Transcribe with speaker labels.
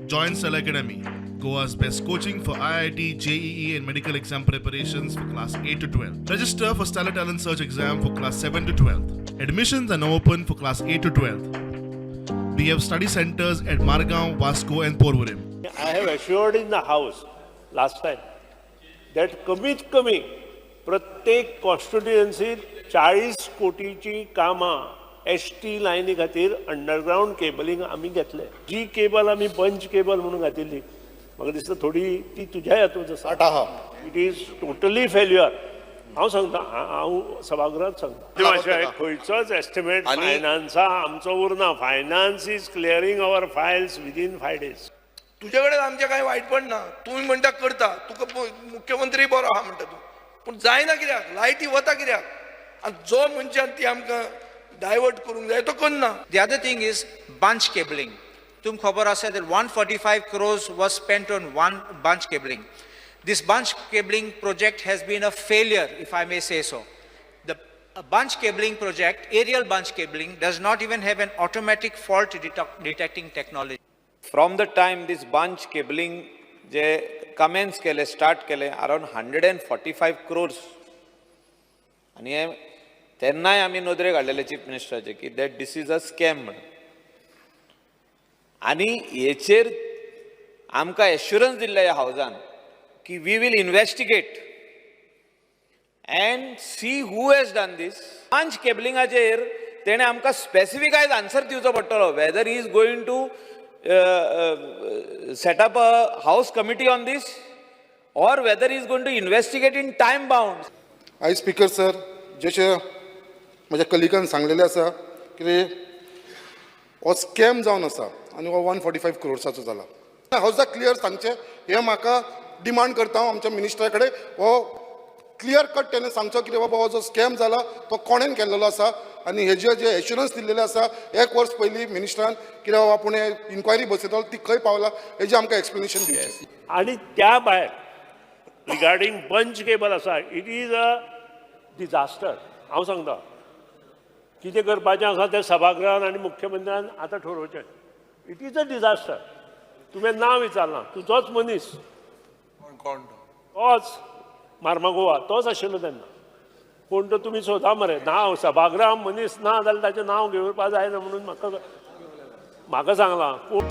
Speaker 1: Join Cell Academy, Goa's best coaching for IIT, JEE, and medical exam preparations for class 8 to 12. Register for Stellar Talent Search exam for class 7 to 12. Admissions are now open for class 8 to 12. We have study centers at Margao, Vasco, and Porvorim.
Speaker 2: I have assured in the house last time that कमीत कमी प्रत्येक कॉन्स्टिट्युएन्सीत 40 कोटीची कामां ST लायनी खातीर underground cabling आमी घेतले. जी cable आमी बंच केबल म्हणून घातिल्ली म्हाका दिसता थोडी ती तुज्या हातूंत आसा. It is totally failure. हांव सांगता, हांव सभागृहात सांगता, खंयचोच एस्टिमेट फायनान्सा आमचो उरना. Finance is clearing our Fayol's within 5 days.
Speaker 3: तुझ्या कडेन आमचें कांय वायटपण ना. तुम्ही म्हणटा करता, तुका मुख्यमंत्री बरो आहा म्हणटा तूं, पूण जायना कित्याक? लायटी वता कित्याक? आनी जो मनशान ती आमकां डायवर्ट करूंक जाय तो करना.
Speaker 4: The other thing is bunch cabling. तुम खबर आसा that 145 crores was spent on one bunch cabling. This bunch cabling project has been a failure, if I may say so. The bunch cabling project, aerial bunch cabling, does not even have an automatic fault detecting technology.
Speaker 5: From the time this bunch cabling जे commence केले, start केले, around 145 crores. आणि हे तेन्नाय आमी नदरेक हाडलेले chief मिनिस्टराचे की that this is a scam म्हणून. आनी हेचेर आमकां एश्युरन्स दिल्ले ह्या हावजान की we will investigate and see who has done this. बंच केबलिंगाचेर तेणें आमकां स्पेसिफिकायज आन्सर दिवचो पडटलो whether he is going to set up a house committee on this or whether he is going to investigate in time bound.
Speaker 6: I speaker sir, जशें म्हज्या कलिगान सांगलेलें आसा की हो स्कॅम जावन आसा आनी हो 145 crores जाला. हावजाक क्लियर सांगचें हें म्हाका डिमांड करता हांव आमच्या मिनिस्टरा कडेन. हो क्लियर कट तेणें सांगचो की बाबा हो जो स्कॅम जाला तो कोणेन केल्लो आसा आनी हेजे जे एश्युरन्स दिल्लेले आसा 1 वर्स पयलीं मिनिस्टरान कितें बाबा आपूण इन्क्वायरी बसयतलो ती खंय पावला हेजें आमकां एक्सप्लेनेशन दिवचें.
Speaker 2: आणि त्या भायर रिगार्डींग बंच केबल आसा, इट इज अ डिजास्टर. हांव सांगता, कितें करपाचें आसा तें सभागृहान आनी मुख्यमंत्र्यान आतां ठरोवचें. It is a disaster. तुवें नांव विचारलां, तुजोच मनीस, तोच मार्मागोवा तोच आशिल्लो तेन्ना. पूण तो तुमी सोदा मरे, नांव सभागृहान मनीस ना जाल्यार ताचें नांव घेवपा जायना म्हणून म्हाका सांगलां. पूण